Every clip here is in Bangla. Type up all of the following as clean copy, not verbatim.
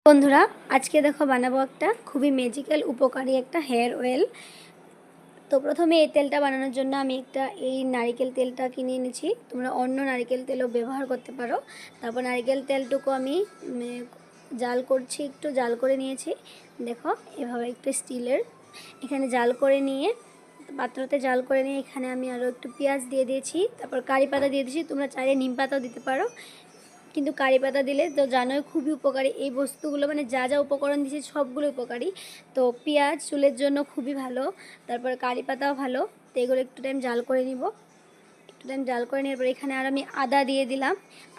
বন্ধুরা আজকে দেখো বানাবো একটা খুবই ম্যাজিক্যাল উপকারী একটা হেয়ার অয়েল। তো প্রথমে এই তেলটা বানানোর জন্য আমি এই নারকেল তেলটা কিনে এনেছি। তোমরা অন্য নারকেল তেলও ব্যবহার করতে পারো। তারপর নারকেল তেলটুকু আমি জাল করছি, একটু জাল করে নিয়েছি। দেখো এভাবে একটু স্টিলের এখানে জাল করে নিয়ে পাত্রতে জাল করে নিয়ে এখানে আমি আরও একটু পেঁয়াজ দিয়ে দিয়েছি। তারপর কারি পাতা দিয়ে দিয়েছি, তোমরা চাইলে নিম পাতাও দিতে পারো, কিন্তু কারি পাতা দিলে তো জানোই খুবই উপকারী। এই বস্তুগুলো মানে যা যা উপকরণ দিয়েছি সবগুলো উপকারী। তো পেঁয়াজ চুলের জন্য খুবই ভালো, তারপর কারি পাতাও ভালো। তো এগুলো একটু টাইম জাল করে নিব। একটু টাইম জাল করে নেওয়ার পর এখানে আর আমি আদা দিয়ে দিলাম।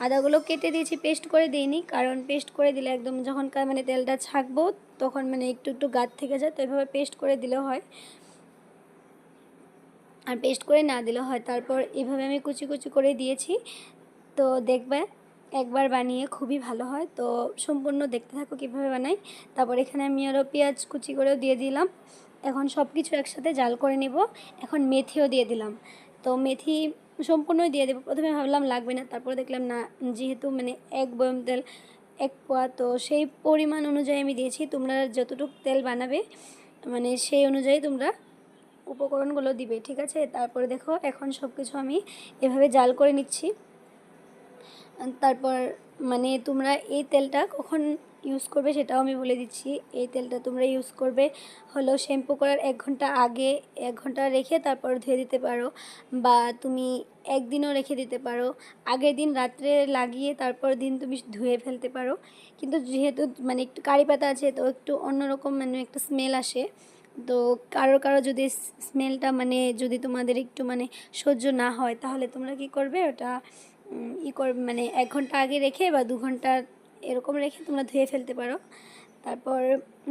আদাগুলো কেটে দিয়েছি, পেস্ট করে দিইনি, কারণ পেস্ট করে দিলে একদম যখন মানে তেলটা ছাঁকবো তখন মানে একটু একটু গাছ থেকে যায়, তো এভাবে পেস্ট করে দিলে হয়, আর পেস্ট করে না দিলে হয়। তারপর এভাবে আমি কুচি কুচি করে দিয়েছি। তো দেখবে একবার বানিয়ে খুবই ভালো হয়। তো সম্পূর্ণ দেখতে থাকো কীভাবে বানাই। তারপর এখানে আমি আরও পেঁয়াজ কুচি করেও দিয়ে দিলাম। এখন সব কিছু একসাথে জাল করে নিব। এখন মেথিও দিয়ে দিলাম। তো মেথি সম্পূর্ণই দিয়ে দেবো। প্রথমে ভাবলাম লাগবে না, তারপর দেখলাম না, যেহেতু মানে এক বয়ম তেল 1 পোয়া, তো সেই পরিমাণ অনুযায়ী আমি দিয়েছি। তোমরা যতটুকু তেল বানাবে মানে সেই অনুযায়ী তোমরা উপকরণগুলো দিবে, ঠিক আছে। তারপরে দেখো এখন সব কিছু আমি এভাবে জাল করে নিচ্ছি। তারপর মানে তোমরা এই তেলটা কখন ইউজ করবে সেটাও আমি বলে দিচ্ছি। এই তেলটা তোমরা ইউজ করবে হলো শ্যাম্পু করার 1 ঘন্টা আগে, 1 ঘন্টা রেখে তারপর ধুয়ে দিতে পারো, বা তুমি একদিনও রেখে দিতে পারো। আগের দিন রাত্রে লাগিয়ে তারপর দিন তুমি ধুয়ে ফেলতে পারো। কিন্তু যেহেতু মানে একটু কারি পাতা আছে, তো একটু অন্যরকম মানে একটা স্মেল আসে। তো কারো যদি স্মেলটা মানে যদি তোমাদের একটু মানে সহ্য না হয়, তাহলে তোমরা কি করবে, ওটা মানে 1 ঘন্টা আগে রেখে বা 2 ঘন্টা এরকম রেখে তোমরা ধুয়ে ফেলতে পারো। তারপর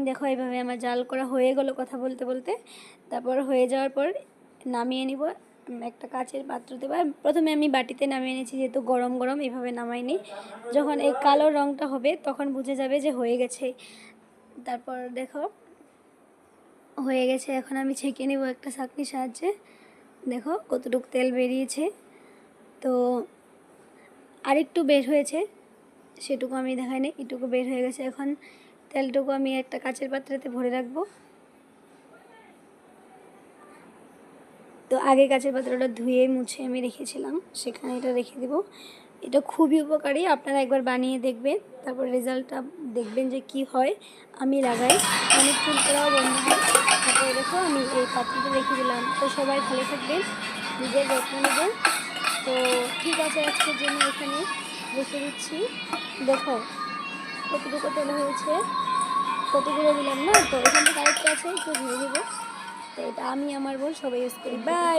দেখো এইভাবে আমার জাল করা হয়ে গেল কথা বলতে বলতে। তারপর হয়ে যাওয়ার পর নামিয়ে নিব একটা কাচের পাত্রতে, বা প্রথমে আমি বাটিতে নামিয়ে নিয়েছি, যেহেতু গরম গরম এভাবে নামাইনি। যখন এই কালো রঙটা হবে তখন বুঝে যাবে যে হয়ে গেছে। তারপর দেখো হয়ে গেছে। এখন আমি ছেঁকে নেব একটা ছাঁকনির সাহায্যে। দেখো কতটুকু তেল বেরিয়েছে। তো আরেকটু বের হয়েছে, সেটুকু আমি দেখাইনি, এটুকু বের হয়ে গেছে। এখন তেলটুকু আমি একটা কাচের পাত্রেতে ভরে রাখবো। তো আগে কাচের পাত্রটা ধুয়ে মুছে আমি রেখেছিলাম, সেখানে এটা রেখে দেব। এটা খুবই উপকারী, আপনারা একবার বানিয়ে দেখবেন, তারপর রেজাল্টটা দেখবেন যে কি হয়। আমি লাগাই, অনেক চুল পড়াও বন্ধ হয়। তারপরে দেখো আমি এই পাত্রটা রেখে দিলাম। তো সবাই ভালো থাকবেন, নিজের যত্ন নেবেন। তো ঠিক আছে, আজকের জন্য এখানে রেখে দিচ্ছি। দেখো কতটুকু তেল হয়েছে, কতগুলো দিলাম না, তো এখান থেকে আরেকটা আছে, একটু ধরে দেবো। তো এটা আমি আমার বোন সবাই ইউজ করি। বাই।